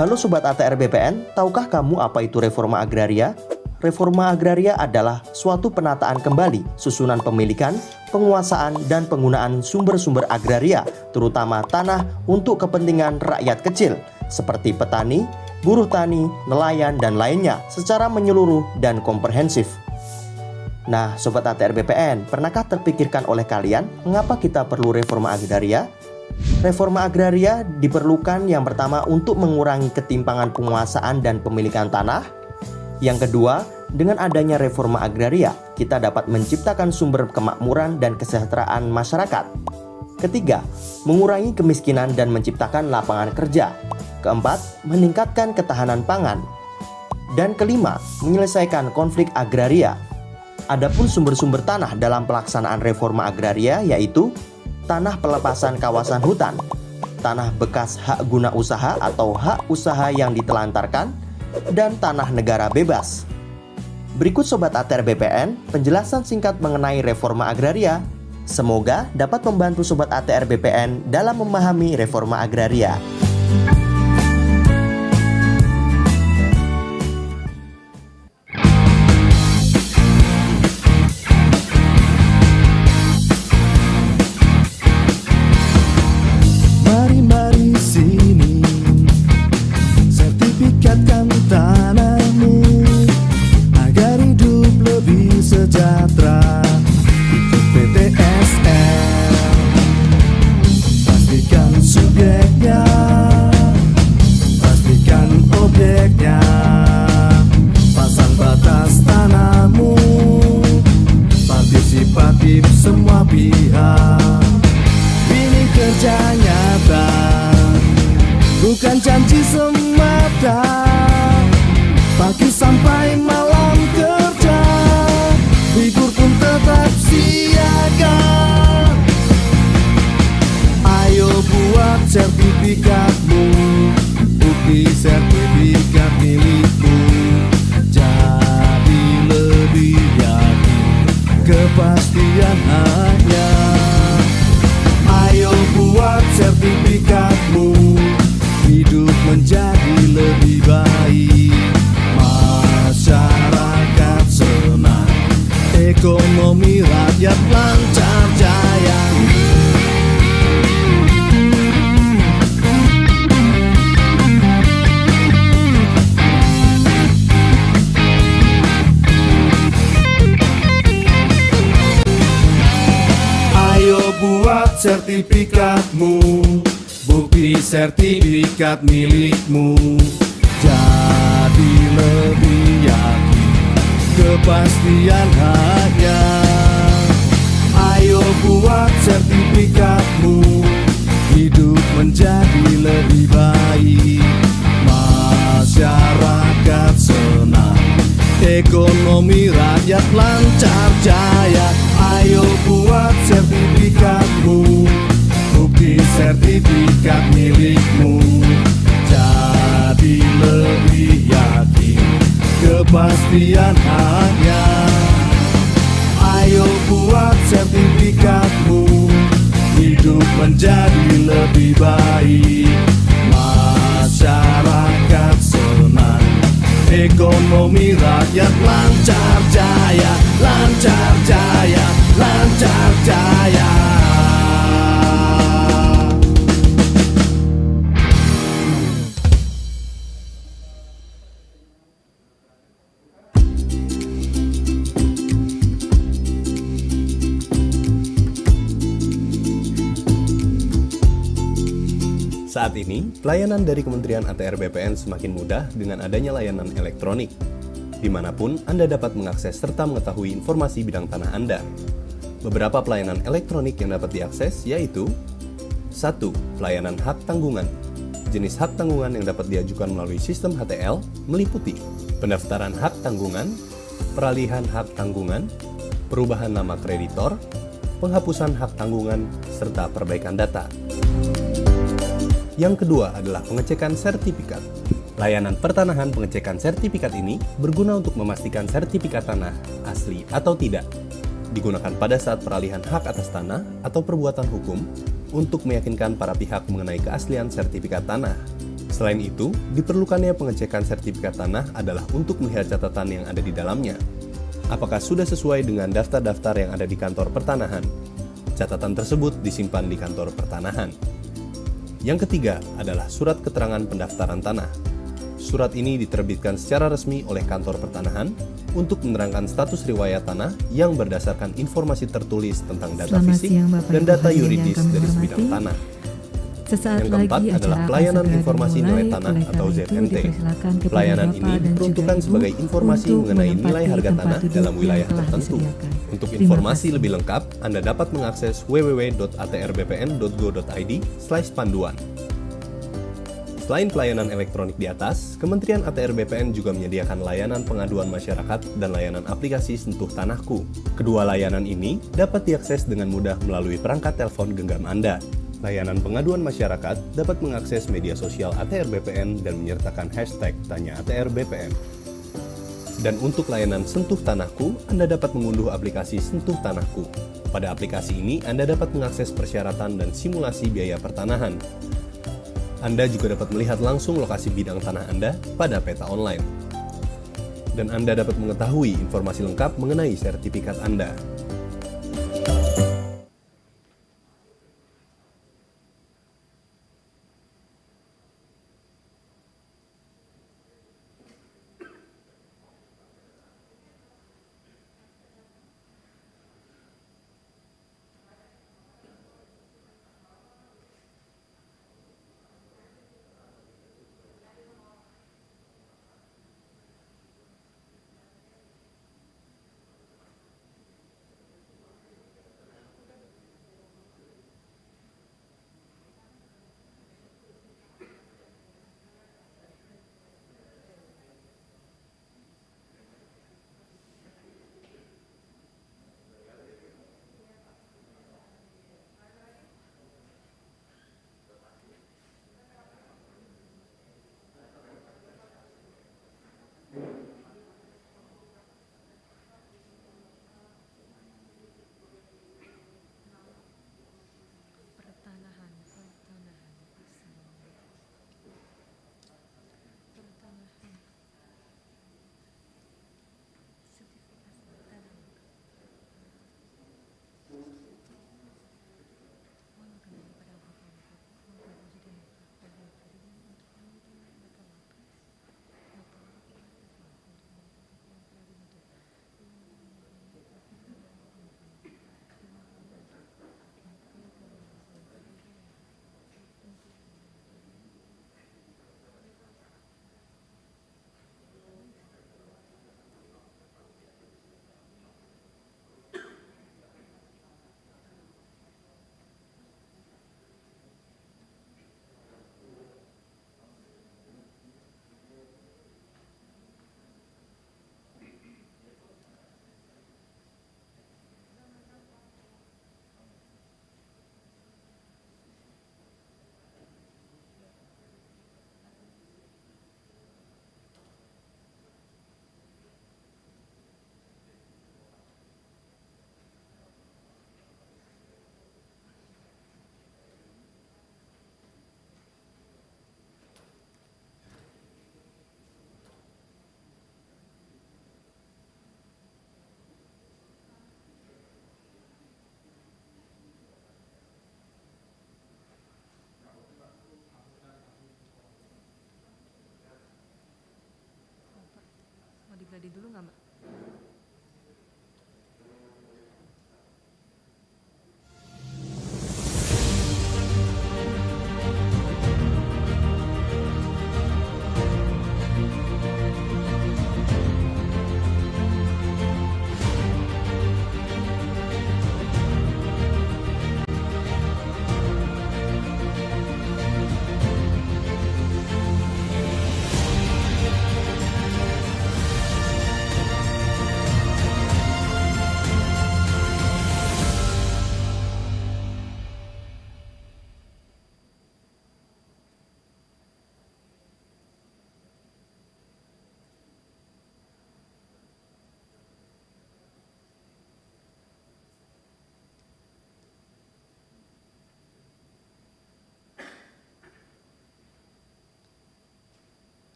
Halo Sobat ATR BPN, tahukah kamu apa itu reforma agraria? Reforma agraria adalah suatu penataan kembali, susunan pemilikan, penguasaan, dan penggunaan sumber-sumber agraria, terutama tanah untuk kepentingan rakyat kecil, seperti petani, buruh tani, nelayan, dan lainnya, secara menyeluruh dan komprehensif. Nah, Sobat ATR BPN, pernahkah terpikirkan oleh kalian mengapa kita perlu reforma agraria? Reforma agraria diperlukan yang pertama untuk mengurangi ketimpangan penguasaan dan pemilikan tanah. Yang kedua, dengan adanya reforma agraria, kita dapat menciptakan sumber kemakmuran dan kesejahteraan masyarakat. Ketiga, mengurangi kemiskinan dan menciptakan lapangan kerja. Keempat, meningkatkan ketahanan pangan. Dan kelima, menyelesaikan konflik agraria. Adapun sumber-sumber tanah dalam pelaksanaan reforma agraria yaitu tanah pelepasan kawasan hutan, tanah bekas hak guna usaha atau hak usaha yang ditelantarkan, dan tanah negara bebas. Berikut Sobat ATR BPN, penjelasan singkat mengenai reforma agraria. Semoga dapat membantu Sobat ATR BPN dalam memahami reforma agraria. Semua pihak ini kerja nyata, bukan janji semata. Pagi sampai malam kerja, libur pun tetap siaga. Ayo buat sertifikatmu, bukti sertifikat milikmu. Jadi lebih yakin kepastian hanya. Ayo buat sertifikatmu, hidup menjadi lebih baik. Masyarakat senang, ekonomi rakyat lancar jaya. Buat sertifikatmu, bukti sertifikat milikmu. Jadi lebih yakin, kepastian hanya. Ayo buat sertifikatmu, hidup menjadi lebih baik. Masyarakat senang, ekonomi rakyat lancar jaya. Ayo buat sertifikatmu, bukti sertifikat milikmu. Jadi lebih yakin, kepastian hanya. Ayo buat sertifikatmu, hidup menjadi lebih baik. Masyarakat senang, ekonomi rakyat lancar jaya, lancar jaya, lancar jaya. Saat ini, pelayanan dari Kementerian ATR BPN semakin mudah dengan adanya layanan elektronik. Dimanapun Anda dapat mengakses serta mengetahui informasi bidang tanah Anda. Beberapa pelayanan elektronik yang dapat diakses yaitu 1. Pelayanan hak tanggungan. Jenis hak tanggungan yang dapat diajukan melalui sistem HTL meliputi pendaftaran hak tanggungan, peralihan hak tanggungan, perubahan nama kreditor, penghapusan hak tanggungan, serta perbaikan data. Yang kedua adalah pengecekan sertifikat. Layanan pertanahan pengecekan sertifikat ini berguna untuk memastikan sertifikat tanah asli atau tidak. Digunakan pada saat peralihan hak atas tanah atau perbuatan hukum untuk meyakinkan para pihak mengenai keaslian sertifikat tanah. Selain itu, diperlukannya pengecekan sertifikat tanah adalah untuk melihat catatan yang ada di dalamnya. Apakah sudah sesuai dengan daftar-daftar yang ada di kantor pertanahan? Catatan tersebut disimpan di kantor pertanahan. Yang ketiga adalah surat keterangan pendaftaran tanah. Surat ini diterbitkan secara resmi oleh kantor pertanahan untuk menerangkan status riwayat tanah yang berdasarkan informasi tertulis tentang data Selamat fisik siang, Bapak dan Ibu data hadirin yang yuridis kami dari hormati. sebidang tanah. Sesaat Yang keempat lagi adalah acara pelayanan akan segera informasi dimulai. nilai tanah Oleh atau karena itu, ZNT. dipersilakan kepada Pelayanan Bapak ini dan juga diperuntukkan Ibu sebagai informasi untuk mengenai nilai menempati harga tempat tanah duduk dalam yang wilayah telah tertentu. disediakan. Untuk Terima informasi kasih. lebih lengkap, Anda dapat mengakses www.atrbpn.go.id/panduan. Selain pelayanan elektronik di atas, Kementerian ATR BPN juga menyediakan layanan pengaduan masyarakat dan layanan aplikasi Sentuh Tanahku. Kedua layanan ini dapat diakses dengan mudah melalui perangkat telepon genggam Anda. Layanan pengaduan masyarakat dapat mengakses media sosial ATR BPN dan menyertakan hashtag Tanya ATR BPN. Dan untuk layanan Sentuh Tanahku, Anda dapat mengunduh aplikasi Sentuh Tanahku. Pada aplikasi ini, Anda dapat mengakses persyaratan dan simulasi biaya pertanahan. Anda juga dapat melihat langsung lokasi bidang tanah Anda pada peta online. Dan Anda dapat mengetahui informasi lengkap mengenai sertifikat Anda.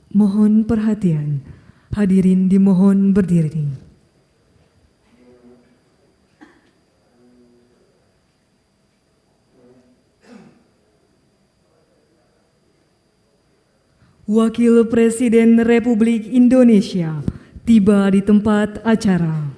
Mohon perhatian. Hadirin dimohon berdiri. Wakil Presiden Republik Indonesia tiba di tempat acara.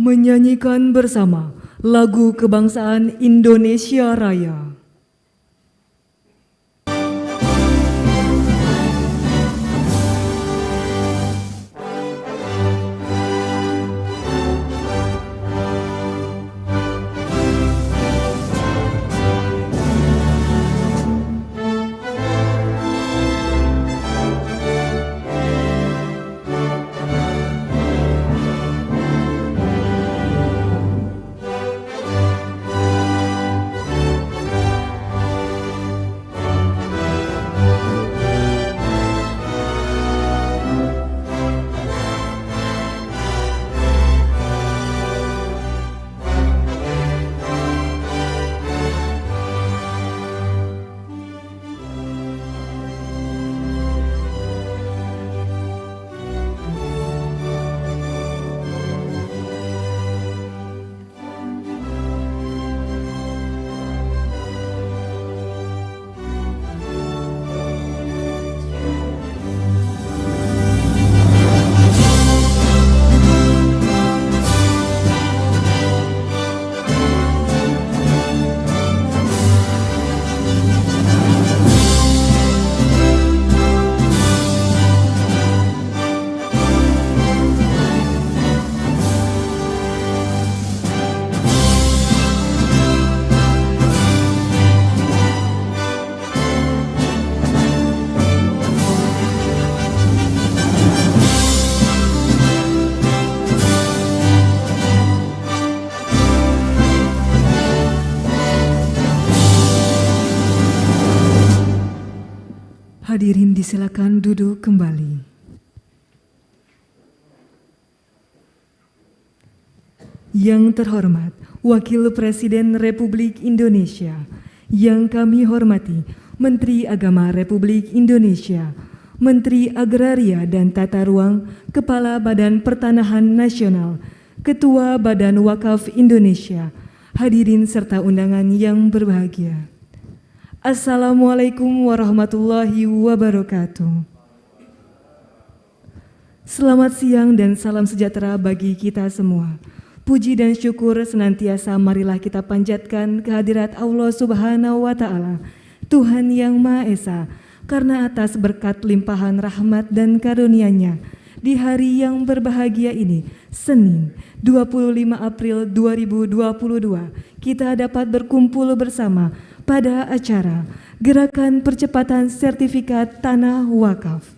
Menyanyikan bersama lagu kebangsaan Indonesia Raya. Hadirin disilakan duduk kembali. Yang terhormat Wakil Presiden Republik Indonesia, yang kami hormati Menteri Agama Republik Indonesia, Menteri Agraria dan Tata Ruang, Kepala Badan Pertanahan Nasional, Ketua Badan Wakaf Indonesia, hadirin serta undangan yang berbahagia. Assalamualaikum warahmatullahi wabarakatuh. Selamat siang dan salam sejahtera bagi kita semua. Puji dan syukur senantiasa marilah kita panjatkan kehadirat Allah Subhanahu wa Ta'ala, Tuhan yang Maha Esa, karena atas berkat limpahan rahmat dan karunia-Nya di hari yang berbahagia ini, Senin 25 April 2022, kita dapat berkumpul bersama pada acara Gerakan Percepatan Sertifikat Tanah Wakaf.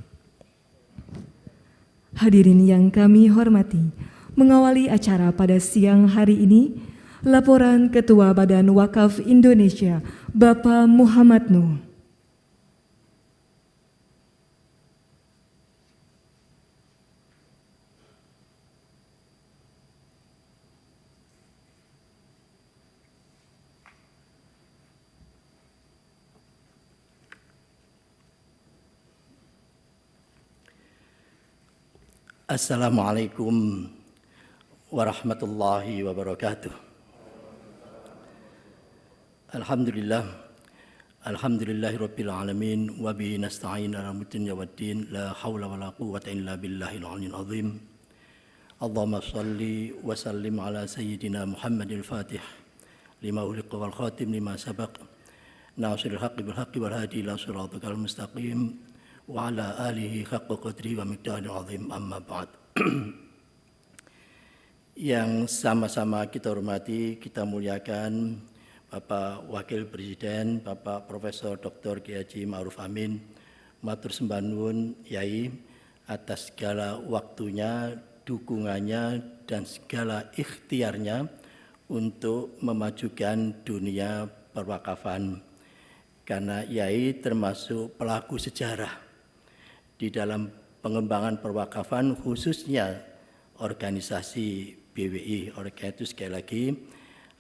Hadirin yang kami hormati, mengawali acara pada siang hari ini, laporan Ketua Badan Wakaf Indonesia, Bapak Muhammad Nuh. Assalamualaikum warahmatullahi wabarakatuh. Alhamdulillahirabbil alamin wa bihi nasta'in ala dunya waddin la haula wala quwwata illa billahil aliyyil azim. Allahumma shalli wa sallim ala sayyidina Muhammadil Fatih lima ughliqa wal khatim lima sabaq nasiril haqqi bil haqqi wal hadi ila siratal mustaqim wa ala alihi haqqa qadri wa miqdaril azim, amma ba'd. Yang sama-sama kita hormati, kita muliakan Bapak Wakil Presiden, Bapak Profesor Dr. Kiai Haji Ma'ruf Amin, matur sembah nuwun Yai atas segala waktunya, dukungannya, dan segala ikhtiarnya untuk memajukan dunia perwakafan. Karena Yai termasuk pelaku sejarah di dalam pengembangan perwakafan, khususnya organisasi BWI. Oleh karena itu sekali lagi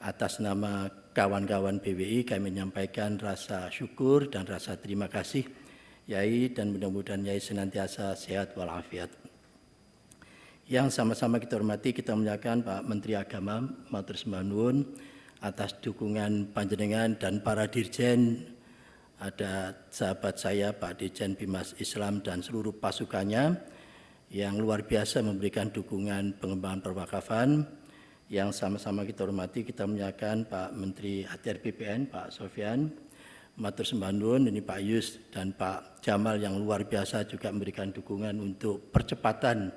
atas nama kawan-kawan BWI kami menyampaikan rasa syukur dan rasa terima kasih Yai, dan mudah-mudahan Yai senantiasa sehat walafiat. Yang sama-sama kita hormati, kita muliakan Pak Menteri Agama, matur sembah nuwun atas dukungan panjenengan dan para dirjen. Ada sahabat saya Pak Dirjen Bimas Islam dan seluruh pasukannya yang luar biasa memberikan dukungan pengembangan perwakafan. Yang sama-sama kita hormati, kita muliakan Pak Menteri ATR BPN, Pak Sofyan, matur sembah nuwun, ini Pak Yus dan Pak Jamal yang luar biasa juga memberikan dukungan untuk percepatan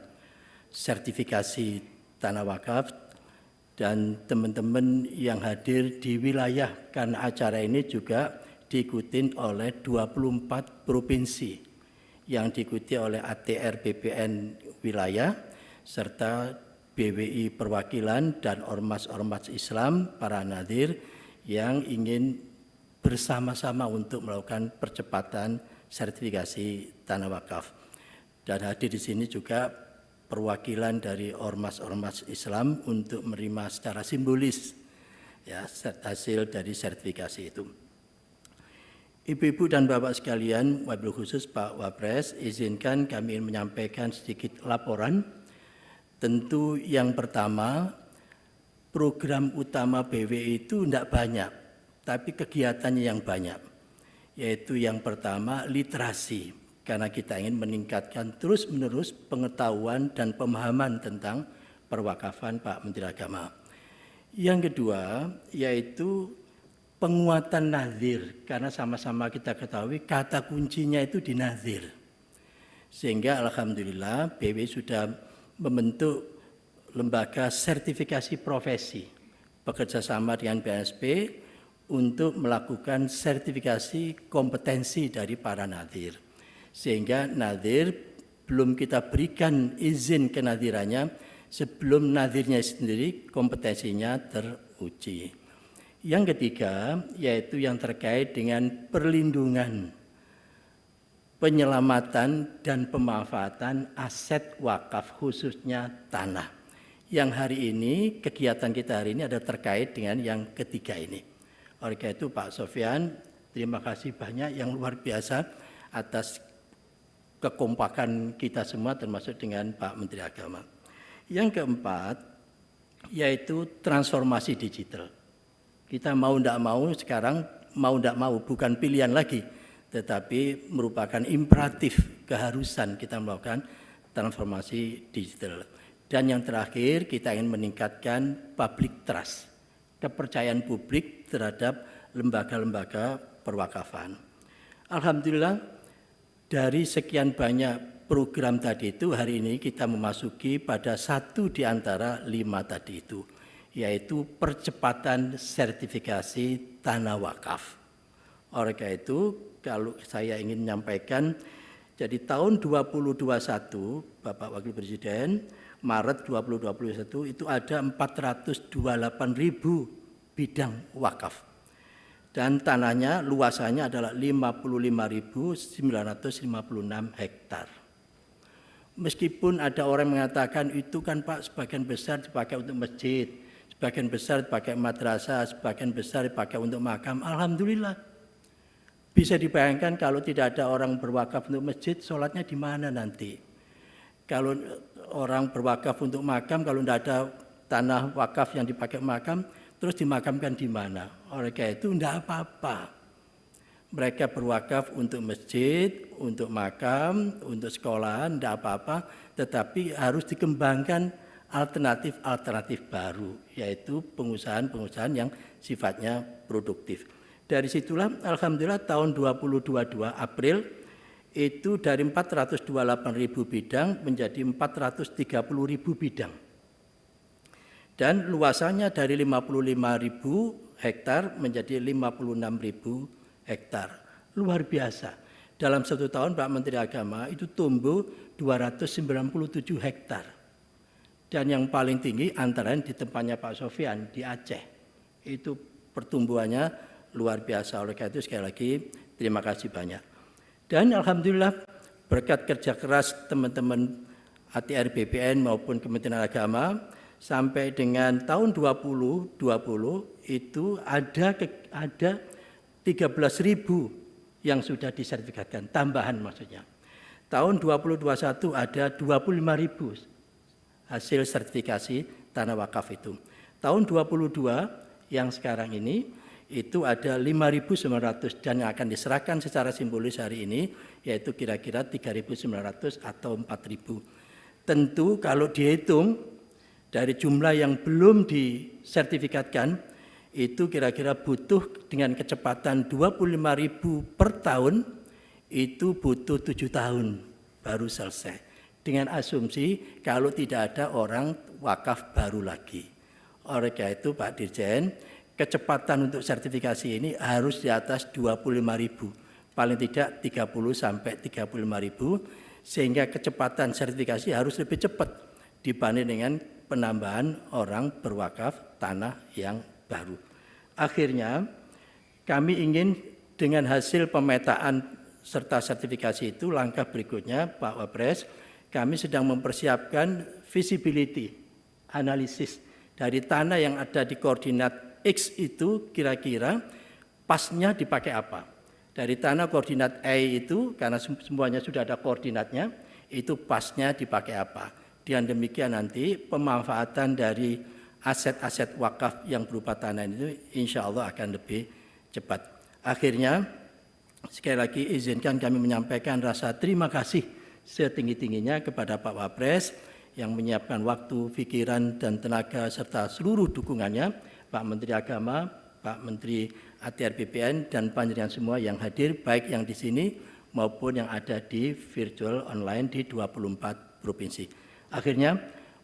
sertifikasi tanah wakaf, dan teman-teman yang hadir di wilayah, karena acara ini juga diikuti oleh 24 provinsi yang diikuti oleh ATR BPN wilayah serta BWI perwakilan dan ormas-ormas Islam, para nadir yang ingin bersama-sama untuk melakukan percepatan sertifikasi tanah wakaf. Dan hadir di sini juga perwakilan dari ormas-ormas Islam untuk menerima secara simbolis ya hasil dari sertifikasi itu. Ibu-ibu dan bapak sekalian, wabil khusus Pak Wapres, izinkan kami menyampaikan sedikit laporan. Tentu yang pertama, program utama BWI itu tidak banyak, tapi kegiatannya yang banyak. Yaitu yang pertama, literasi. Karena kita ingin meningkatkan terus-menerus pengetahuan dan pemahaman tentang perwakafan Pak Menteri Agama. Yang kedua, yaitu penguatan nazir. Karena sama-sama kita ketahui kata kuncinya itu di nazir. Sehingga alhamdulillah BWI sudah membentuk lembaga sertifikasi profesi bekerjasama dengan BNSP untuk melakukan sertifikasi kompetensi dari para nadir. Sehingga nadir belum kita berikan izin kenadirannya sebelum nadirnya sendiri kompetensinya teruji. Yang ketiga yaitu yang terkait dengan perlindungan, penyelamatan dan pemanfaatan aset wakaf khususnya tanah. Yang hari ini, kegiatan kita hari ini ada terkait dengan yang ketiga ini. Oleh karena itu Pak Sofyan, terima kasih banyak yang luar biasa atas kekompakan kita semua termasuk dengan Pak Menteri Agama. Yang keempat, yaitu transformasi digital. Kita mau tidak mau sekarang, mau tidak mau bukan pilihan lagi, tetapi merupakan imperatif keharusan kita melakukan transformasi digital. Dan yang terakhir kita ingin meningkatkan public trust, kepercayaan publik terhadap lembaga-lembaga perwakafan. Alhamdulillah dari sekian banyak program tadi itu hari ini kita memasuki pada satu di antara 5 tadi itu, yaitu percepatan sertifikasi tanah wakaf. Oleh karena itu kalau saya ingin menyampaikan, jadi tahun 2021 Bapak Wakil Presiden, Maret 2021 itu ada 428.000 bidang wakaf. Dan tanahnya luasannya adalah 55.956 hektar. Meskipun ada orang mengatakan itu kan Pak sebagian besar dipakai untuk masjid, sebagian besar dipakai madrasah, sebagian besar dipakai untuk makam. Alhamdulillah. Bisa dibayangkan kalau tidak ada orang berwakaf untuk masjid, sholatnya di mana nanti? Kalau orang berwakaf untuk makam, kalau tidak ada tanah wakaf yang dipakai makam, terus dimakamkan di mana? Oleh karena itu tidak apa-apa. Mereka berwakaf untuk masjid, untuk makam, untuk sekolahan, tidak apa-apa. Tetapi harus dikembangkan alternatif-alternatif baru, yaitu pengusahaan-pengusahaan yang sifatnya produktif. Dari situlah alhamdulillah tahun 2022 April itu dari 428.000 bidang menjadi 430.000 bidang. Dan luasannya dari 55.000 hektar menjadi 56.000 hektar. Luar biasa. Dalam 1 tahun Pak Menteri Agama itu tumbuh 297 hektar. Dan yang paling tinggi antara lain di tempatnya Pak Sofyan di Aceh. Itu pertumbuhannya luar biasa. Oleh karena itu sekali lagi terima kasih banyak. Dan alhamdulillah berkat kerja keras teman-teman ATR BPN maupun Kementerian Agama sampai dengan tahun 2020 itu ada 13.000 yang sudah disertifikatkan, tambahan maksudnya. Tahun 2021 ada 25.000 hasil sertifikasi tanah wakaf itu. Tahun 2022 yang sekarang ini itu ada 5.900 dan yang akan diserahkan secara simbolis hari ini yaitu kira-kira 3.900 atau 4.000. Tentu kalau dihitung dari jumlah yang belum disertifikatkan itu kira-kira butuh dengan kecepatan 25.000 per tahun, itu butuh 7 tahun baru selesai. Dengan asumsi kalau tidak ada orang wakaf baru lagi. Oleh karena itu Pak Dirjen, kecepatan untuk sertifikasi ini harus di atas 25.000, paling tidak 30 sampai 35.000, sehingga kecepatan sertifikasi harus lebih cepat dibanding dengan penambahan orang berwakaf tanah yang baru. Akhirnya kami ingin dengan hasil pemetaan serta sertifikasi itu langkah berikutnya Pak Wapres, kami sedang mempersiapkan visibility analisis dari tanah yang ada di koordinat X itu kira-kira pasnya dipakai apa. Dari tanah koordinat Y itu karena semuanya sudah ada koordinatnya, itu pasnya dipakai apa. Dengan demikian nanti pemanfaatan dari aset-aset wakaf yang berupa tanah itu insya Allah akan lebih cepat. Akhirnya sekali lagi izinkan kami menyampaikan rasa terima kasih setinggi-tingginya kepada Pak Wapres yang menyiapkan waktu, pikiran, dan tenaga serta seluruh dukungannya, Pak Menteri Agama, Pak Menteri ATR BPN, dan panjenengan semua yang hadir, baik yang di sini maupun yang ada di virtual online di 24 provinsi. Akhirnya,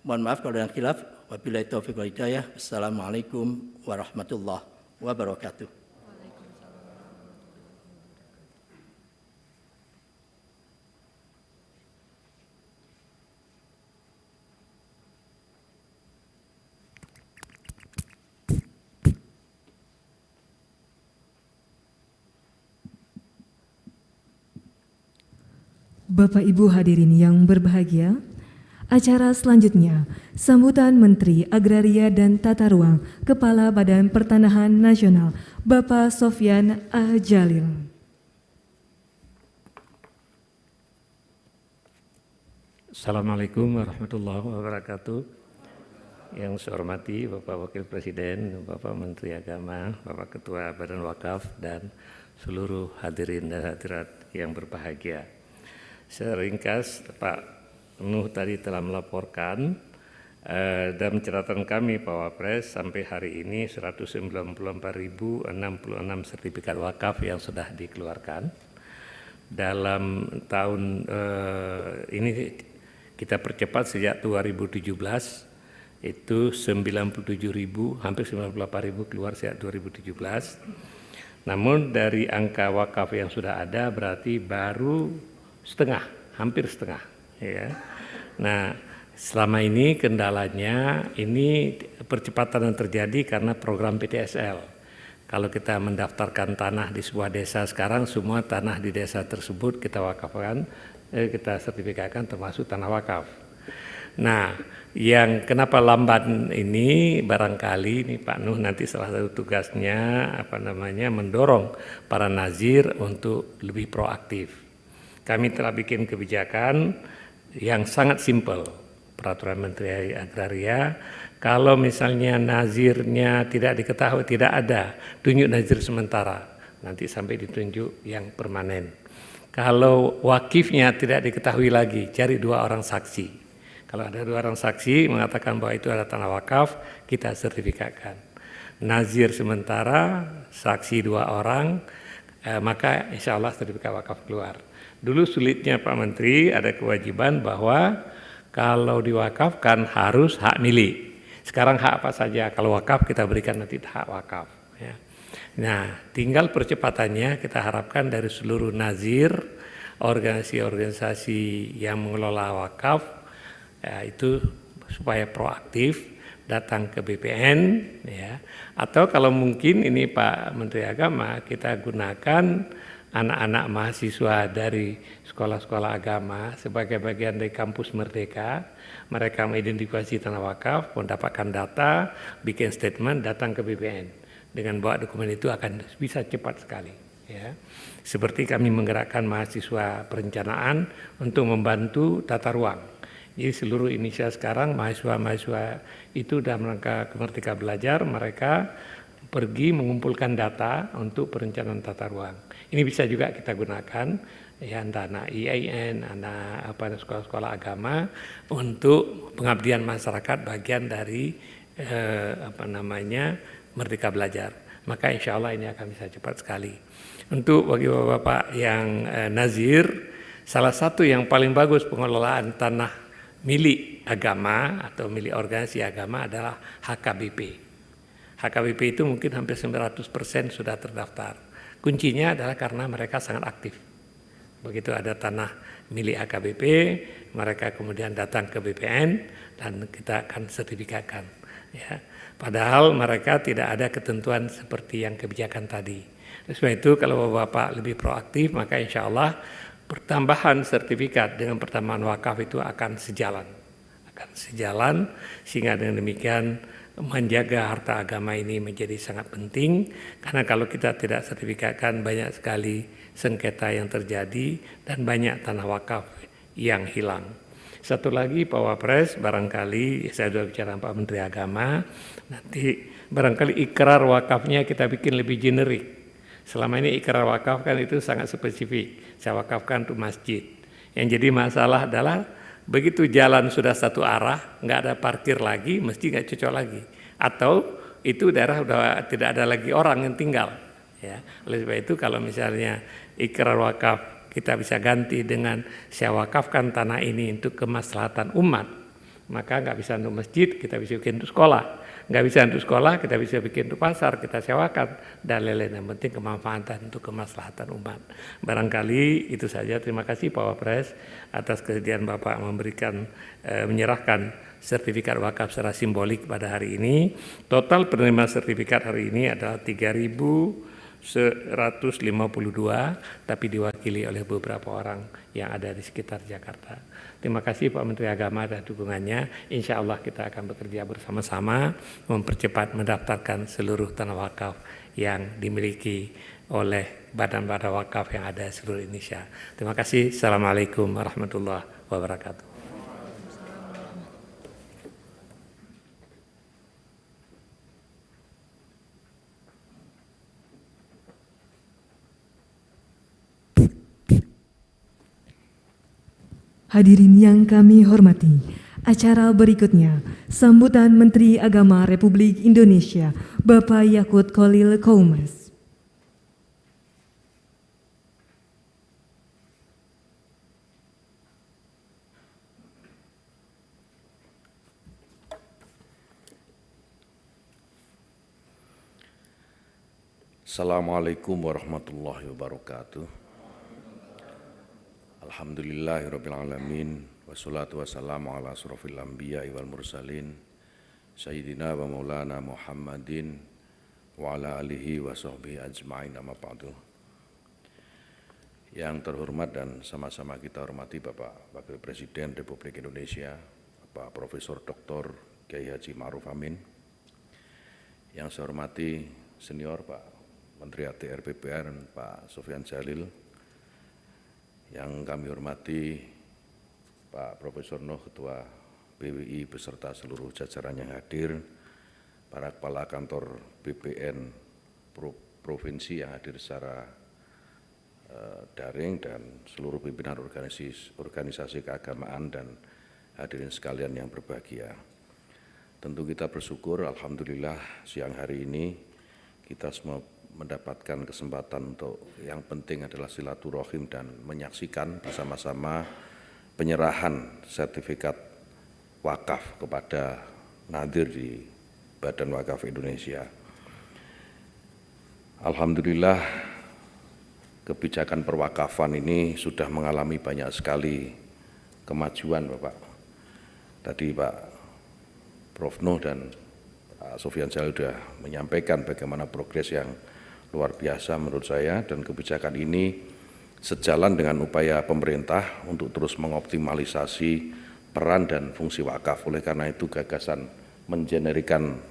mohon maaf kalau ada yang khilaf. Wabillahi taufiq wal hidayah. Assalamualaikum warahmatullahi wabarakatuh. Bapak Ibu hadirin yang berbahagia, acara selanjutnya, sambutan Menteri Agraria dan Tata Ruang, Kepala Badan Pertanahan Nasional, Bapak Sofyan A. Jalil. Assalamualaikum warahmatullahi wabarakatuh. Yang saya hormati Bapak Wakil Presiden, Bapak Menteri Agama, Bapak Ketua Badan Wakaf, dan seluruh hadirin dan hadirat yang berbahagia. Seringkas Pak Nuh tadi telah melaporkan dalam catatan kami Pak Wapres sampai hari ini 194.066 sertifikat wakaf yang sudah dikeluarkan. Dalam tahun ini kita percepat sejak 2017 itu 97.000 hampir 98.000 keluar sejak 2017. Namun dari angka wakaf yang sudah ada berarti baru setengah, hampir setengah. Ya. Nah, selama ini kendalanya ini percepatan yang terjadi karena program PTSL. Kalau kita mendaftarkan tanah di sebuah desa sekarang, semua tanah di desa tersebut kita wakafkan, kita sertifikatkan termasuk tanah wakaf. Nah, yang kenapa lambat ini barangkali ini Pak Nuh nanti salah satu tugasnya mendorong para nazir untuk lebih proaktif. Kami telah bikin kebijakan yang sangat simpel, peraturan Menteri Agraria. Kalau misalnya nazirnya tidak diketahui, tidak ada, tunjuk nazir sementara, nanti sampai ditunjuk yang permanen. Kalau wakifnya tidak diketahui lagi, cari 2 orang saksi. Kalau ada 2 orang saksi mengatakan bahwa itu adalah tanah wakaf, kita sertifikatkan. Nazir sementara, saksi 2 orang, maka insya Allah sertifikat wakaf keluar. Dulu sulitnya Pak Menteri ada kewajiban bahwa kalau diwakafkan harus hak milik. Sekarang hak apa saja, kalau wakaf kita berikan nanti hak wakaf. Ya. Nah, tinggal percepatannya kita harapkan dari seluruh nazir, organisasi-organisasi yang mengelola wakaf, ya, itu supaya proaktif datang ke BPN, ya. Atau kalau mungkin ini Pak Menteri Agama, kita gunakan anak-anak mahasiswa dari sekolah-sekolah agama sebagai bagian dari kampus Merdeka. Mereka mengidentifikasi tanah wakaf, mendapatkan data, bikin statement, datang ke BPN. Dengan bawa dokumen itu akan bisa cepat sekali. Ya. Seperti kami menggerakkan mahasiswa perencanaan untuk membantu tata ruang. Jadi seluruh Indonesia sekarang mahasiswa-mahasiswa itu dalam rangka Merdeka Belajar, mereka pergi mengumpulkan data untuk perencanaan tata ruang. Ini bisa juga kita gunakan, ya, anak IAIN, anak sekolah-sekolah agama untuk pengabdian masyarakat bagian dari Merdeka Belajar. Maka insya Allah ini akan bisa cepat sekali. Untuk bagi bapak-bapak yang nazir, salah satu yang paling bagus pengelolaan tanah milik agama atau milik organisasi agama adalah HKBP. HKBP itu mungkin hampir 900% sudah terdaftar. Kuncinya adalah karena mereka sangat aktif. Begitu ada tanah milik HKBP, mereka kemudian datang ke BPN dan kita akan sertifikatkan. Ya. Padahal mereka tidak ada ketentuan seperti yang kebijakan tadi. Sebab itu kalau Bapak lebih proaktif, maka insya Allah pertambahan sertifikat dengan pertambahan wakaf itu akan sejalan. Sehingga dengan demikian menjaga harta agama ini menjadi sangat penting, karena kalau kita tidak sertifikatkan banyak sekali sengketa yang terjadi dan banyak tanah wakaf yang hilang. Satu lagi Pak Wapres, barangkali saya sudah bicara Pak Menteri Agama, nanti barangkali ikrar wakafnya kita bikin lebih generik. Selama ini ikrar wakaf kan itu sangat spesifik, saya wakafkan untuk masjid. Yang jadi masalah adalah begitu jalan sudah satu arah, nggak ada parkir lagi, mesti nggak cocok lagi. Atau itu daerah sudah tidak ada lagi orang yang tinggal. Ya. Oleh sebab itu kalau misalnya ikrar wakaf kita bisa ganti dengan saya wakafkan tanah ini untuk kemaslahatan umat, maka nggak bisa untuk masjid, kita bisa bikin untuk sekolah. Nggak bisa untuk sekolah, kita bisa bikin untuk pasar, kita sewakan, dan lain-lain. Yang penting kemanfaatan untuk kemaslahatan umat. Barangkali itu saja. Terima kasih Pak Wapres atas kesediaan Bapak memberikan, menyerahkan sertifikat wakaf secara simbolik pada hari ini. Total penerima sertifikat hari ini adalah 3.152, tapi diwakili oleh beberapa orang yang ada di sekitar Jakarta. Terima kasih Pak Menteri Agama dan dukungannya. Insya Allah kita akan bekerja bersama-sama mempercepat mendaftarkan seluruh tanah wakaf yang dimiliki oleh badan-badan wakaf yang ada di seluruh Indonesia. Terima kasih. Assalamualaikum warahmatullahi wabarakatuh. Hadirin yang kami hormati, acara berikutnya sambutan Menteri Agama Republik Indonesia, Bapak Yakut Khalil Qoumas. Assalamualaikum warahmatullahi wabarakatuh. Alhamdulillahirrabbilalamin. Wassalatu wassalamu ala asrafil anbiya wal mursalin Sayyidina wa maulana Muhammadin wa ala alihi wa sahbihi ajma'in, amma ba'du. Yang terhormat dan sama-sama kita hormati Bapak Wakil Presiden Republik Indonesia, Bapak Profesor Dr. Kiai Haji Ma'ruf Amin. Yang saya hormati senior Pak Menteri ATR BPN Pak Sofyan Jalil. Yang kami hormati Pak Profesor Nuh, Ketua BWI beserta seluruh jajaran yang hadir, para kepala kantor BPN provinsi yang hadir secara daring, dan seluruh pimpinan organisasi keagamaan dan hadirin sekalian yang berbahagia. Tentu kita bersyukur, alhamdulillah siang hari ini kita semua mendapatkan kesempatan untuk yang penting adalah silaturahim dan menyaksikan bersama-sama penyerahan sertifikat wakaf kepada nadir di Badan Wakaf Indonesia. Alhamdulillah kebijakan perwakafan ini sudah mengalami banyak sekali kemajuan Bapak. Tadi Pak Prof. Nuh dan Pak Sofyan Jalil sudah menyampaikan bagaimana progres yang luar biasa menurut saya, dan kebijakan ini sejalan dengan upaya pemerintah untuk terus mengoptimalisasi peran dan fungsi wakaf. Oleh karena itu gagasan menjenerikan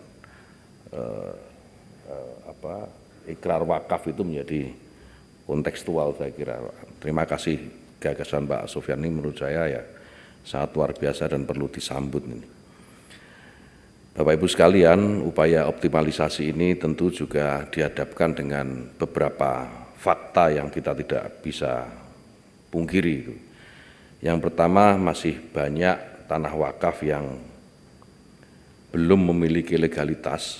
ikrar wakaf itu menjadi kontekstual saya kira. Terima kasih gagasan Pak Sofyan ini menurut saya ya sangat luar biasa dan perlu disambut ini. Bapak Ibu sekalian, upaya optimalisasi ini tentu juga dihadapkan dengan beberapa fakta yang kita tidak bisa pungkiri. Yang pertama, masih banyak tanah wakaf yang belum memiliki legalitas,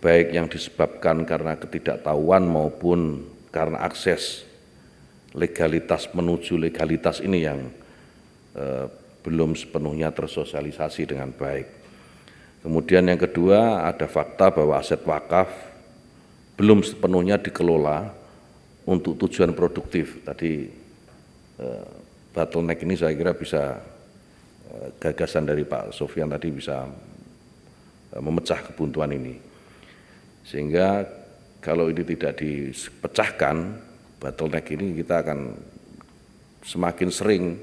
baik yang disebabkan karena ketidaktahuan maupun karena akses legalitas menuju legalitas ini yang belum sepenuhnya tersosialisasi dengan baik. Kemudian yang kedua, ada fakta bahwa aset wakaf belum sepenuhnya dikelola untuk tujuan produktif. Tadi bottleneck ini saya kira bisa gagasan dari Pak Sofyan tadi bisa memecah kebuntuan ini. Sehingga kalau ini tidak dipecahkan, bottleneck ini kita akan semakin sering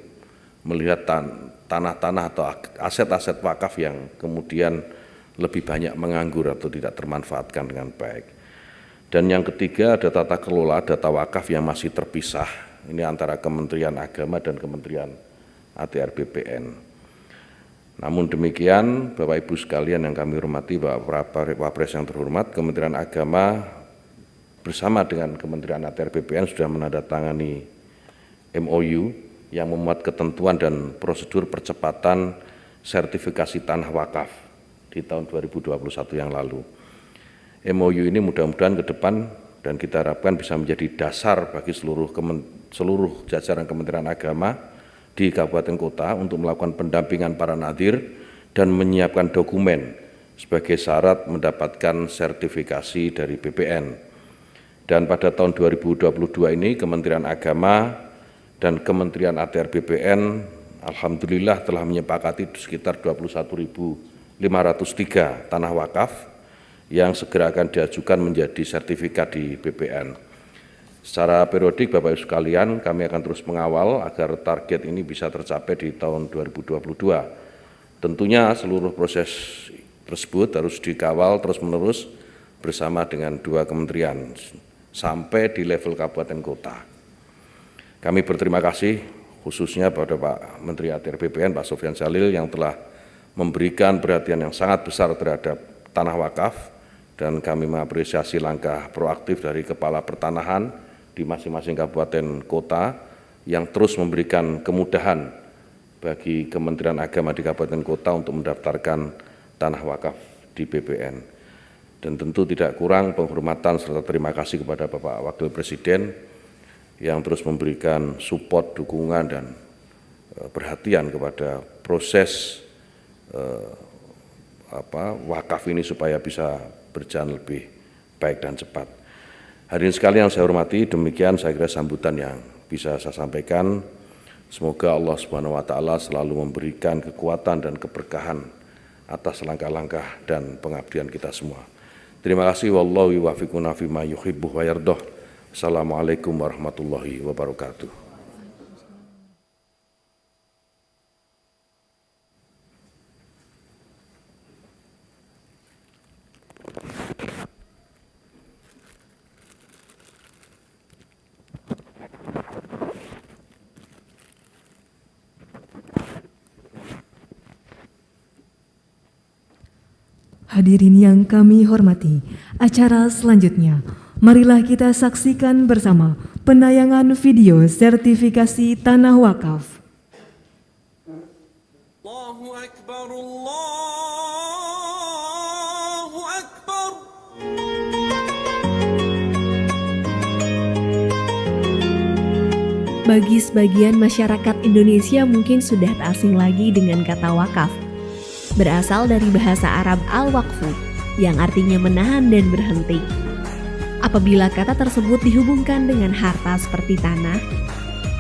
melihat tanah-tanah atau aset-aset wakaf yang kemudian lebih banyak menganggur atau tidak termanfaatkan dengan baik. Dan yang ketiga, ada tata kelola data wakaf yang masih terpisah, ini antara Kementerian Agama dan Kementerian ATR/BPN. Namun demikian, Bapak Ibu sekalian yang kami hormati, Bapak Wapres yang terhormat, Kementerian Agama bersama dengan Kementerian ATR/BPN sudah menandatangani MOU yang memuat ketentuan dan prosedur percepatan sertifikasi tanah wakaf di tahun 2021 yang lalu. MOU ini mudah-mudahan ke depan dan kita harapkan bisa menjadi dasar bagi seluruh jajaran Kementerian Agama di kabupaten kota untuk melakukan pendampingan para nadhir dan menyiapkan dokumen sebagai syarat mendapatkan sertifikasi dari BPN. Dan pada tahun 2022 ini Kementerian Agama dan Kementerian ATR/BPN alhamdulillah telah menyepakati sekitar 21.503 tanah wakaf yang segera akan diajukan menjadi sertifikat di BPN. Secara periodik Bapak Ibu sekalian, kami akan terus mengawal agar target ini bisa tercapai di tahun 2022. Tentunya seluruh proses tersebut harus dikawal terus-menerus bersama dengan dua kementerian sampai di level kabupaten kota. Kami berterima kasih khususnya pada Pak Menteri ATR/BPN, Pak Sofyan Jalil yang telah memberikan perhatian yang sangat besar terhadap tanah wakaf, dan kami mengapresiasi langkah proaktif dari Kepala Pertanahan di masing-masing kabupaten kota yang terus memberikan kemudahan bagi Kementerian Agama di kabupaten kota untuk mendaftarkan tanah wakaf di BPN. Dan tentu tidak kurang penghormatan serta terima kasih kepada Bapak Wakil Presiden yang terus memberikan support, dukungan, dan perhatian kepada proses wakaf ini supaya bisa berjalan lebih baik dan cepat. Hadirin sekalian yang saya hormati, demikian saya kira sambutan yang bisa saya sampaikan. Semoga Allah Subhanahu wa Ta'ala selalu memberikan kekuatan dan keberkahan atas langkah-langkah dan pengabdian kita semua. Terima kasih. Wallahu yuwaffiquna fima yuhibbu wa yardah. Assalamualaikum warahmatullahi wabarakatuh. Hadirin yang kami hormati, acara selanjutnya, marilah kita saksikan bersama penayangan video sertifikasi tanah wakaf. Allahu Akbar, Allahu Akbar. Bagi sebagian masyarakat Indonesia mungkin sudah tak asing lagi dengan kata wakaf. Berasal dari bahasa Arab al-waqfu yang artinya menahan dan berhenti. Apabila kata tersebut dihubungkan dengan harta seperti tanah,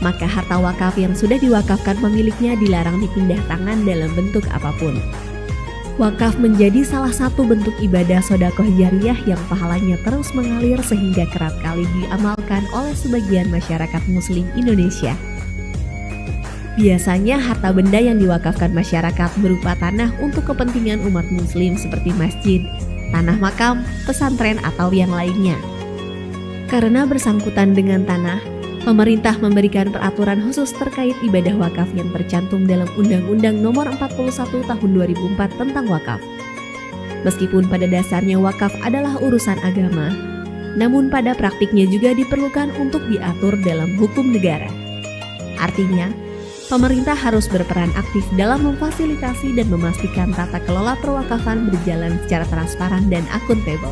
maka harta wakaf yang sudah diwakafkan pemiliknya dilarang dipindah tangan dalam bentuk apapun. Wakaf menjadi salah satu bentuk ibadah sedekah jariyah yang pahalanya terus mengalir sehingga kerap kali diamalkan oleh sebagian masyarakat muslim Indonesia. Biasanya harta benda yang diwakafkan masyarakat berupa tanah untuk kepentingan umat muslim seperti masjid, tanah makam, pesantren, atau yang lainnya. Karena bersangkutan dengan tanah, pemerintah memberikan peraturan khusus terkait ibadah wakaf yang tercantum dalam Undang-Undang Nomor 41 Tahun 2004 tentang wakaf. Meskipun pada dasarnya wakaf adalah urusan agama, namun pada praktiknya juga diperlukan untuk diatur dalam hukum negara. Artinya, pemerintah harus berperan aktif dalam memfasilitasi dan memastikan tata kelola perwakafan berjalan secara transparan dan akuntabel.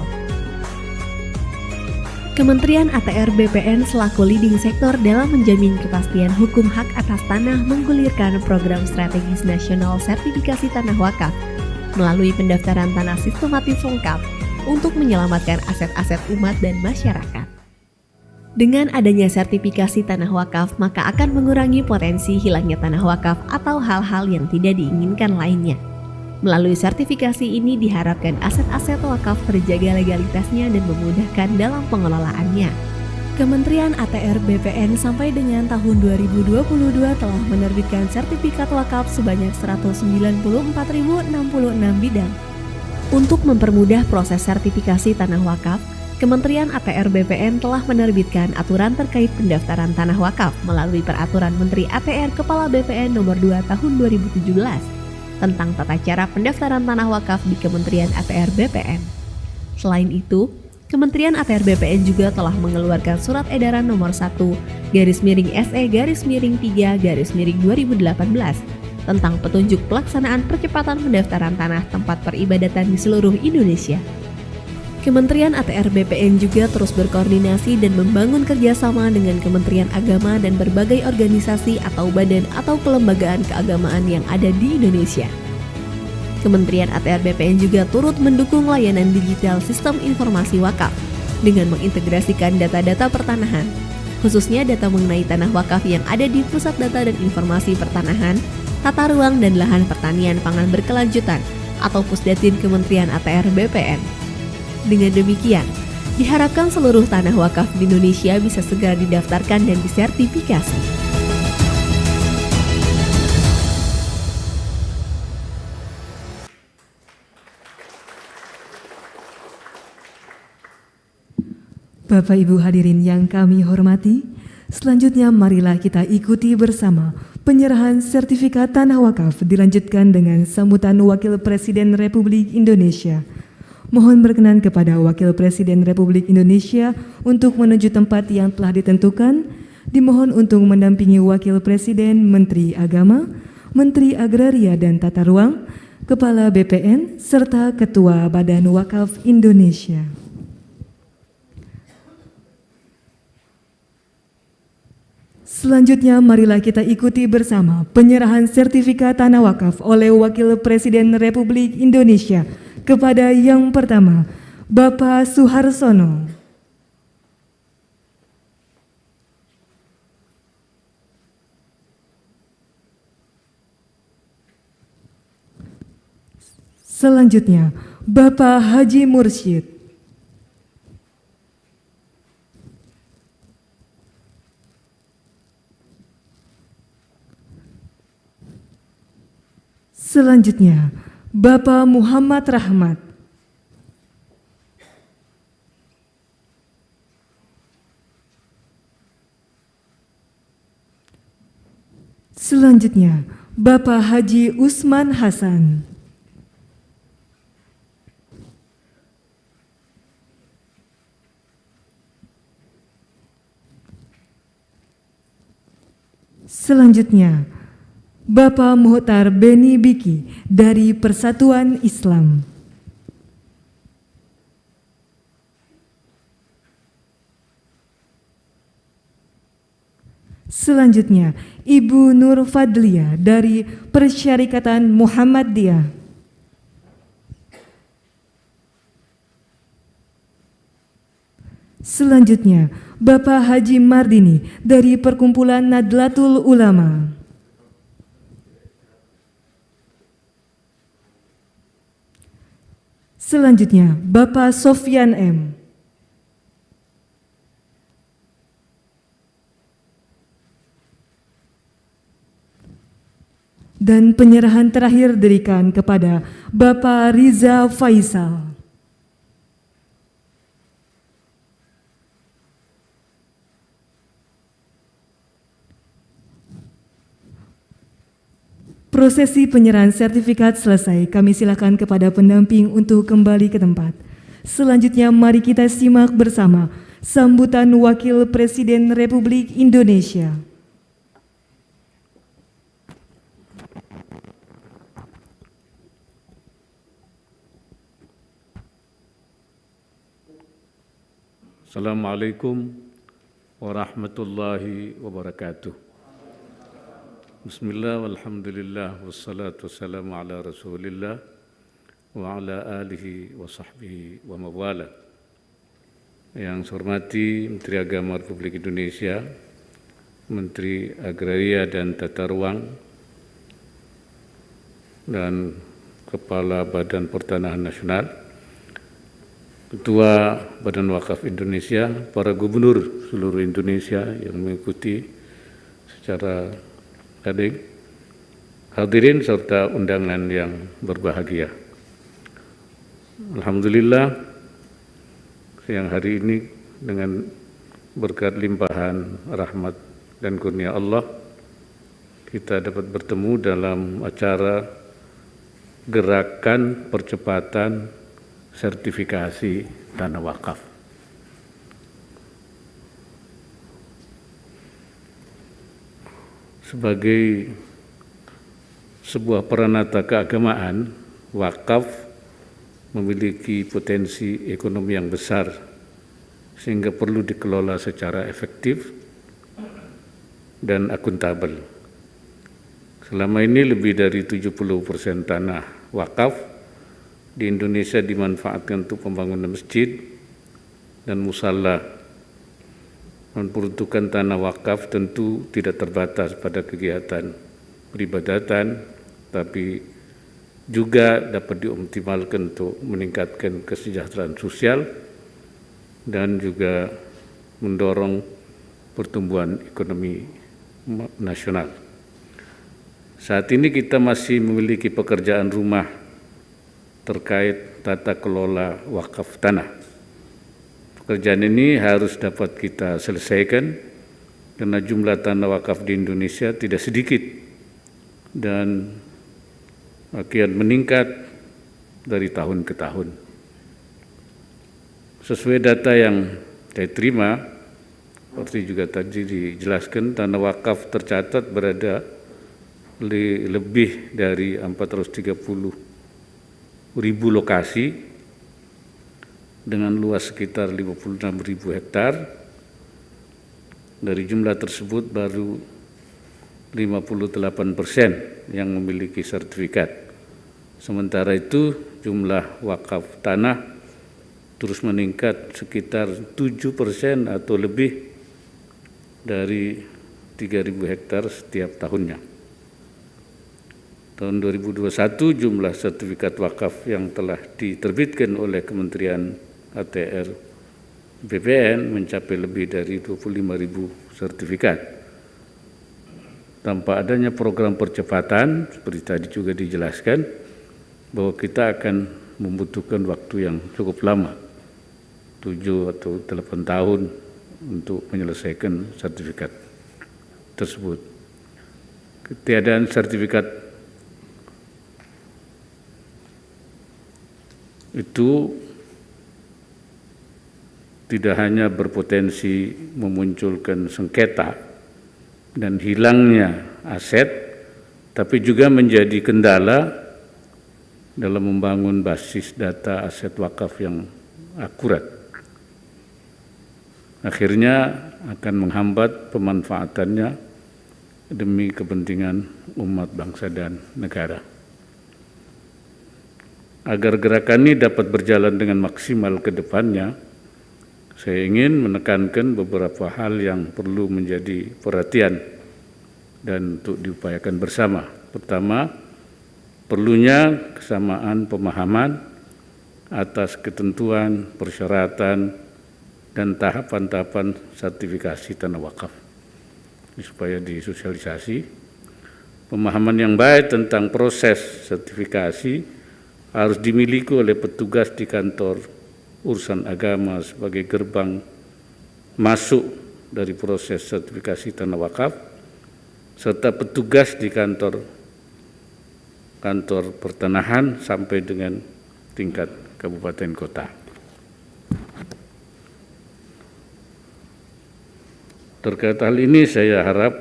Kementerian ATR BPN selaku leading sektor dalam menjamin kepastian hukum hak atas tanah menggulirkan program strategis nasional sertifikasi tanah wakaf melalui pendaftaran tanah sistematis lengkap untuk menyelamatkan aset-aset umat dan masyarakat. Dengan adanya sertifikasi tanah wakaf, maka akan mengurangi potensi hilangnya tanah wakaf atau hal-hal yang tidak diinginkan lainnya. Melalui sertifikasi ini diharapkan aset-aset wakaf terjaga legalitasnya dan memudahkan dalam pengelolaannya. Kementerian ATR BPN sampai dengan tahun 2022 telah menerbitkan sertifikat wakaf sebanyak 194.066 bidang. Untuk mempermudah proses sertifikasi tanah wakaf, Kementerian ATR BPN telah menerbitkan aturan terkait pendaftaran tanah wakaf melalui Peraturan Menteri ATR Kepala BPN Nomor 2 Tahun 2017 tentang tata cara pendaftaran tanah wakaf di Kementerian ATR BPN. Selain itu, Kementerian ATR BPN juga telah mengeluarkan Surat Edaran Nomor 1/SE-3/2018 tentang petunjuk pelaksanaan percepatan pendaftaran tanah tempat peribadatan di seluruh Indonesia. Kementerian ATR BPN juga terus berkoordinasi dan membangun kerjasama dengan Kementerian Agama dan berbagai organisasi atau badan atau kelembagaan keagamaan yang ada di Indonesia. Kementerian ATR BPN juga turut mendukung layanan digital sistem informasi wakaf dengan mengintegrasikan data-data pertanahan, khususnya data mengenai tanah wakaf yang ada di Pusat Data dan Informasi Pertanahan, Tata Ruang dan Lahan Pertanian Pangan Berkelanjutan atau Pusdatin Kementerian ATR BPN. Dengan demikian, diharapkan seluruh tanah wakaf di Indonesia bisa segera didaftarkan dan disertifikasi. Bapak Ibu hadirin yang kami hormati, selanjutnya marilah kita ikuti bersama penyerahan sertifikat tanah wakaf dilanjutkan dengan sambutan Wakil Presiden Republik Indonesia. Mohon berkenan kepada Wakil Presiden Republik Indonesia untuk menuju tempat yang telah ditentukan. Dimohon untuk mendampingi Wakil Presiden, Menteri Agama, Menteri Agraria dan Tata Ruang, Kepala BPN, serta Ketua Badan Wakaf Indonesia. Selanjutnya marilah kita ikuti bersama penyerahan sertifikat tanah wakaf oleh Wakil Presiden Republik Indonesia kepada yang pertama, Bapak Suharsono. Selanjutnya, Bapak Haji Mursyid. Selanjutnya, Bapak Muhammad Rahmat. Selanjutnya, Bapak Haji Usman Hasan. Selanjutnya, Bapak Muhtar Beni Biki dari Persatuan Islam. Selanjutnya, Ibu Nur Fadlia dari Persyarikatan Muhammadiyah. Selanjutnya, Bapak Haji Mardini dari Perkumpulan Nadlatul Ulama. Selanjutnya, Bapak Sofyan M. Dan penyerahan terakhir diberikan kepada Bapak Riza Faisal. Prosesi penyerahan sertifikat selesai, kami silakan kepada pendamping untuk kembali ke tempat. Selanjutnya mari kita simak bersama sambutan Wakil Presiden Republik Indonesia. Assalamualaikum warahmatullahi wabarakatuh. Bismillah walhamdulillah wassalatu wassalamu ala rasulillah wa ala alihi wa sahbihi wa mawala. Yang saya hormati Menteri Agama Republik Indonesia, Menteri Agraria dan Tata Ruang, dan Kepala Badan Pertanahan Nasional, Ketua Badan Wakaf Indonesia, para gubernur seluruh Indonesia yang mengikuti secara daring, hadirin serta undangan yang berbahagia. Alhamdulillah, siang hari ini dengan berkat limpahan rahmat dan kurnia Allah, kita dapat bertemu dalam acara gerakan percepatan sertifikasi tanah wakaf. Sebagai sebuah peranata keagamaan, wakaf memiliki potensi ekonomi yang besar sehingga perlu dikelola secara efektif dan akuntabel. Selama ini lebih dari 70% tanah wakaf di Indonesia dimanfaatkan untuk pembangunan masjid dan musala. Peruntukan tanah wakaf tentu tidak terbatas pada kegiatan peribadatan, tapi juga dapat dioptimalkan untuk meningkatkan kesejahteraan sosial dan juga mendorong pertumbuhan ekonomi nasional. Saat ini kita masih memiliki pekerjaan rumah terkait tata kelola wakaf tanah. Pekerjaan ini harus dapat kita selesaikan karena jumlah tanah wakaf di Indonesia tidak sedikit dan kian meningkat dari tahun ke tahun. Sesuai data yang saya terima, seperti juga tadi dijelaskan, tanah wakaf tercatat berada lebih dari 430.000 lokasi dengan luas sekitar 56.000 hektar. Dari jumlah tersebut baru 58% yang memiliki sertifikat. Sementara itu jumlah wakaf tanah terus meningkat sekitar 7% atau lebih dari 3.000 hektar setiap tahunnya. Tahun 2021 jumlah sertifikat wakaf yang telah diterbitkan oleh Kementerian ATR BPN mencapai lebih dari 25.000 sertifikat. Tanpa adanya program percepatan, seperti tadi juga dijelaskan, bahwa kita akan membutuhkan waktu yang cukup lama, 7 atau 8 tahun untuk menyelesaikan sertifikat tersebut. Ketiadaan sertifikat itu tidak hanya berpotensi memunculkan sengketa dan hilangnya aset, tapi juga menjadi kendala dalam membangun basis data aset wakaf yang akurat. Akhirnya akan menghambat pemanfaatannya demi kepentingan umat bangsa dan negara. Agar gerakan ini dapat berjalan dengan maksimal ke depannya, Saya ingin menekankan beberapa hal yang perlu menjadi perhatian dan untuk diupayakan bersama. Pertama, perlunya kesamaan pemahaman atas ketentuan, persyaratan, dan tahapan-tahapan sertifikasi tanah wakaf. Supaya disosialisasi, pemahaman yang baik tentang proses sertifikasi harus dimiliki oleh petugas di kantor urusan agama sebagai gerbang masuk dari proses sertifikasi tanah wakaf, serta petugas di kantor pertanahan sampai dengan tingkat kabupaten kota. Terkait hal ini saya harap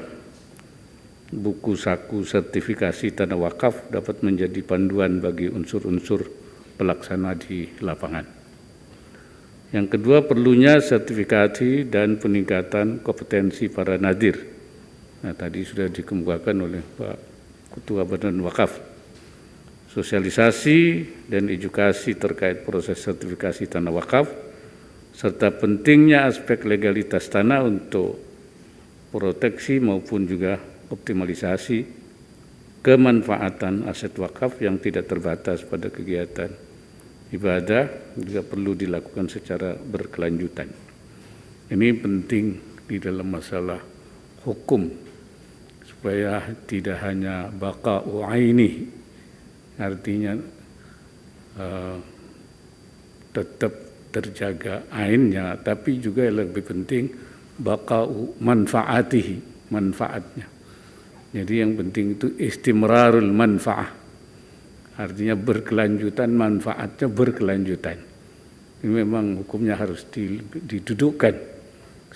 buku saku sertifikasi tanah wakaf dapat menjadi panduan bagi unsur-unsur pelaksana di lapangan. Yang kedua, perlunya sertifikasi dan peningkatan kompetensi para nadir. Nah, tadi sudah dikemukakan oleh Pak Ketua Badan Wakaf. Sosialisasi dan edukasi terkait proses sertifikasi tanah wakaf, serta pentingnya aspek legalitas tanah untuk proteksi maupun juga optimalisasi kemanfaatan aset wakaf yang tidak terbatas pada kegiatan ibadah juga perlu dilakukan secara berkelanjutan. Ini penting di dalam masalah hukum supaya tidak hanya baqa'u aini, artinya tetap terjaga ainnya, tapi juga yang lebih penting baqa'u manfaatihi, manfaatnya. Jadi yang penting itu istimrarul manfaah, artinya berkelanjutan, manfaatnya berkelanjutan. Ini memang hukumnya harus didudukkan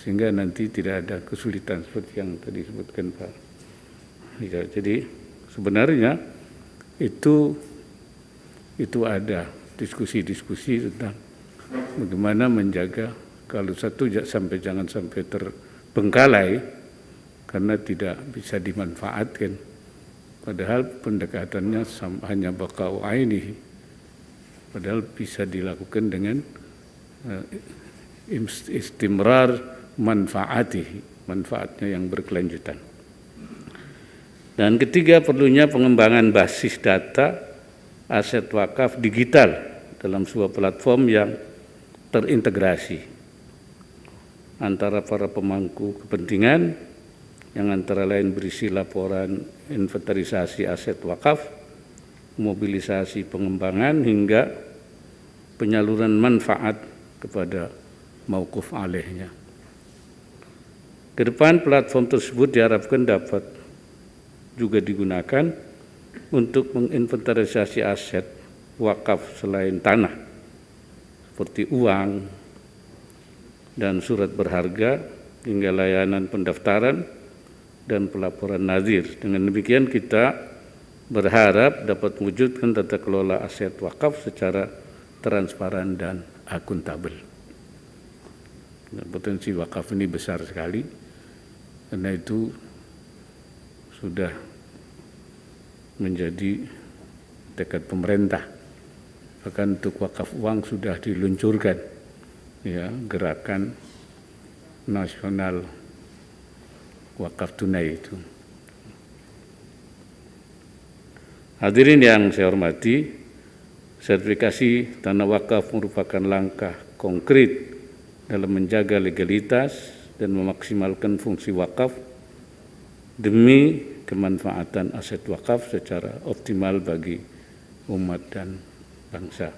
sehingga nanti tidak ada kesulitan seperti yang tadi disebutkan Pak. Jadi sebenarnya itu ada diskusi-diskusi tentang bagaimana menjaga kalau satu jangan sampai terbengkalai karena tidak bisa dimanfaatkan. Padahal pendekatannya hanya baqa'u aini, padahal bisa dilakukan dengan istimrar manfaatihi, manfaatnya yang berkelanjutan. Dan ketiga, perlunya pengembangan basis data aset wakaf digital dalam sebuah platform yang terintegrasi antara para pemangku kepentingan yang antara lain berisi laporan inventarisasi aset wakaf, mobilisasi pengembangan hingga penyaluran manfaat kepada mauquf alaihnya. Ke depan platform tersebut diharapkan dapat juga digunakan untuk menginventarisasi aset wakaf selain tanah seperti uang dan surat berharga hingga layanan pendaftaran dan pelaporan nazir. Dengan demikian kita berharap dapat mewujudkan tata kelola aset wakaf secara transparan dan akuntabel. Dan potensi wakaf ini besar sekali, karena itu sudah menjadi tekad pemerintah. Bahkan untuk wakaf uang sudah diluncurkan, ya, gerakan nasional wakaf tunai itu. Hadirin yang saya hormati, sertifikasi tanah wakaf merupakan langkah konkret dalam menjaga legalitas dan memaksimalkan fungsi wakaf demi kemanfaatan aset wakaf secara optimal bagi umat dan bangsa.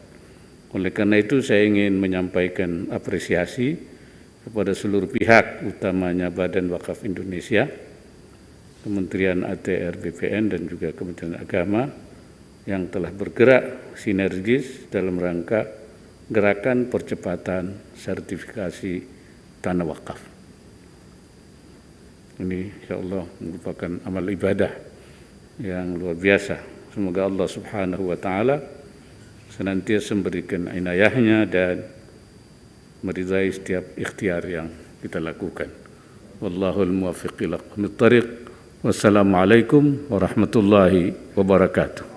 Oleh karena itu saya ingin menyampaikan apresiasi kepada seluruh pihak, utamanya Badan Wakaf Indonesia, Kementerian ATR BPN dan juga Kementerian Agama yang telah bergerak sinergis dalam rangka gerakan percepatan sertifikasi tanah wakaf. Ini insyaallah merupakan amal ibadah yang luar biasa. Semoga Allah Subhanahu wa taala senantiasa memberikan inayahnya dan meridai setiap ikhtiar yang kita lakukan. Wallahul muwaffiq ila aqwamit thariq. Wassalamualaikum warahmatullahi wabarakatuh.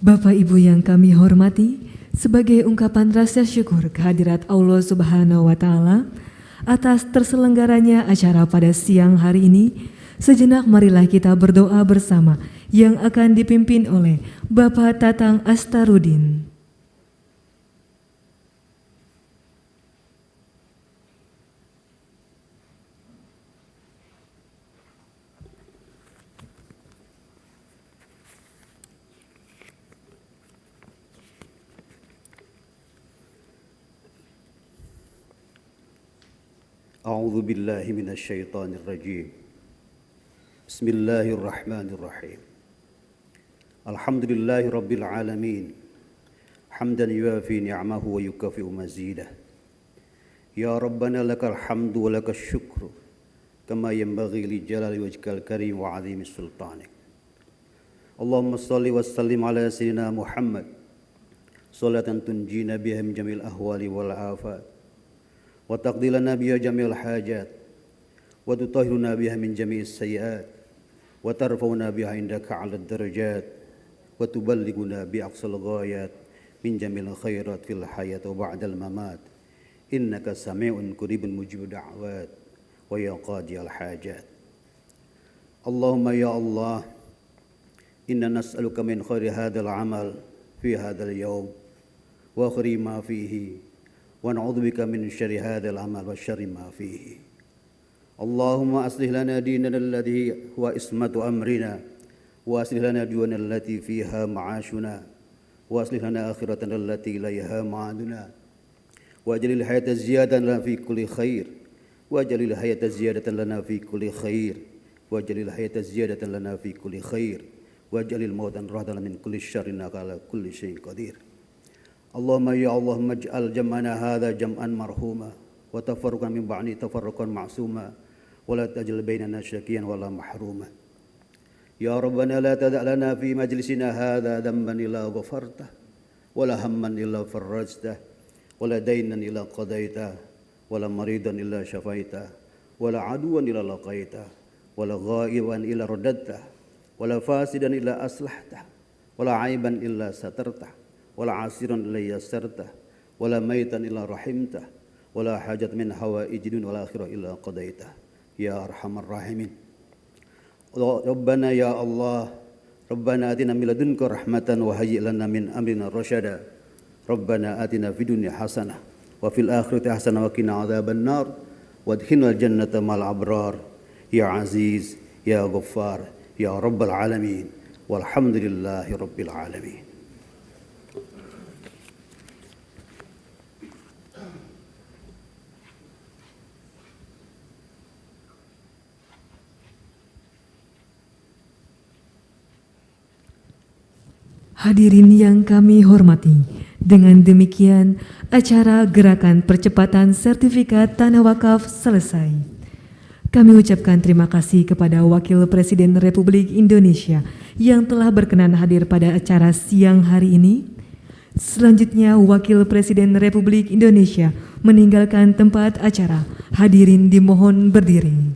Bapak Ibu yang kami hormati, sebagai ungkapan rasa syukur kehadirat Allah Subhanahu wa Ta'ala atas terselenggaranya acara pada siang hari ini, sejenak marilah kita berdoa bersama yang akan dipimpin oleh Bapak Tatang Astarudin. أعوذ بالله من الشيطان الرجيم بسم الله الرحمن الرحيم الحمد لله رب العالمين حمدا يوافي نعمه ويكافئ مزيده يا ربنا لك الحمد ولك الشكر كما ينبغي لجلال وجهك الكريم وعظيم سلطانك اللهم صل وسلم على سيدنا محمد صلاة تنجينا بها من جميع الأهوال والآفات وتقضي لنا بها جميع الحاجات وتطهرنا بها من جميع السيئات وترفعنا بها عندك على الدرجات وتبلغنا بأقصى الغايات من جميع الخيرات في الحياة وبعد الممات إنك سميع قريب مجيب الدعوات ويا قاضي الحاجات اللهم يا الله إنا نسألك من خير هذا العمل في هذا اليوم وخير ما فيه ونعوذ بك من شر هذا العمل وشر ما فيه اللهم أصلح لنا ديننا الذي هو عصمة أمرنا وأصلح لنا دنيانا التي فيها معاشنا وأصلح لنا آخرتنا التي إليها معادنا واجعل الحياة زيادة لنا في كل خير واجعل الحياة زيادة لنا في كل خير واجعل الحياة زيادة لنا في كل خير واجعل الموت راحة من كل شر إنك على كل شيء قدير اللهم يا اللهم اجعل جمعنا هذا جمعا مرحوما وتفرقا من بعده تفرقا معصوما ولا تجعل بيننا شقيا ولا محروما يا ربنا لا تدع لنا في مجلسنا هذا ذنبا إلا غفرته ولا هما إلا فرجته ولا دينا إلا قضيته ولا مريضا إلا شفيته ولا عدوا إلا لقيته ولا غائبا إلا رددته ولا فاسدا إلا أصلحته ولا عيبا إلا سترته ولا عسيرا إلا يسرته ولا ميتا إلا رحمته ولا حاجة من حوائج الدنيا والآخرة إلا قضيته يا أرحم الراحمين ربنا يا الله ربنا آتنا من لدنك رحمة وهيئ لنا من أمرنا رشدا ربنا آتنا في الدنيا حسنة وفي الآخرة حسنة وقنا عذاب النار وادخلنا الجنة مع الأبرار يا عزيز يا غفار يا رب العالمين والحمد لله رب العالمين. Hadirin yang kami hormati, dengan demikian acara Gerakan Percepatan Sertifikat Tanah Wakaf selesai. Kami ucapkan terima kasih kepada Wakil Presiden Republik Indonesia yang telah berkenan hadir pada acara siang hari ini. Selanjutnya, Wakil Presiden Republik Indonesia meninggalkan tempat acara. Hadirin dimohon berdiri.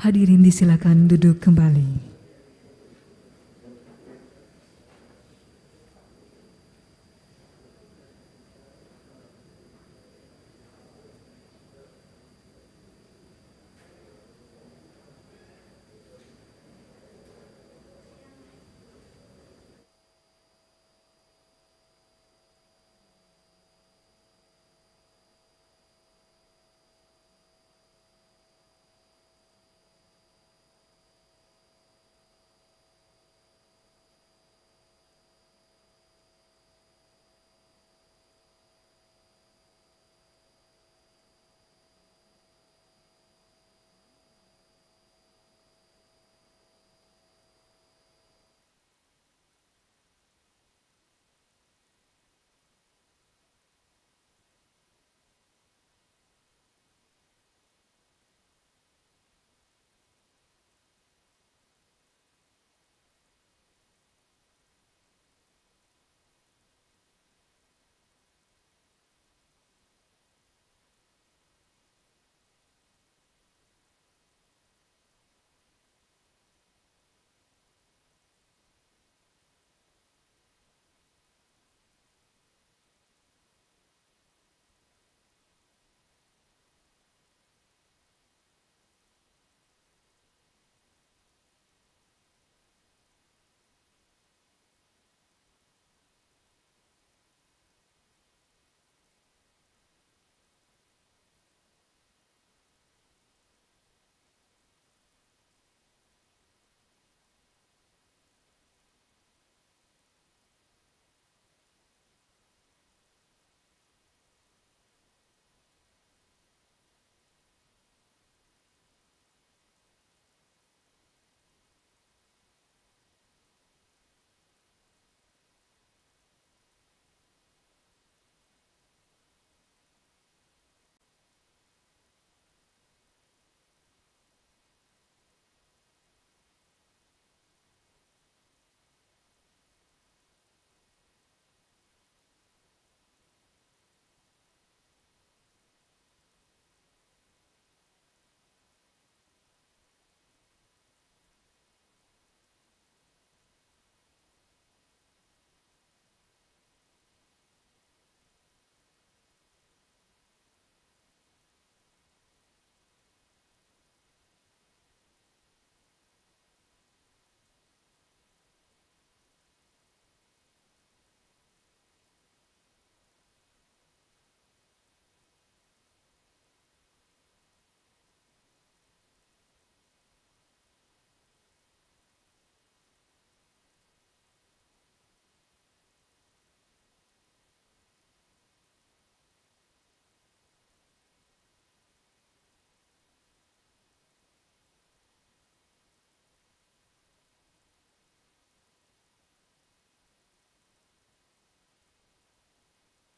Hadirin disilakan duduk kembali.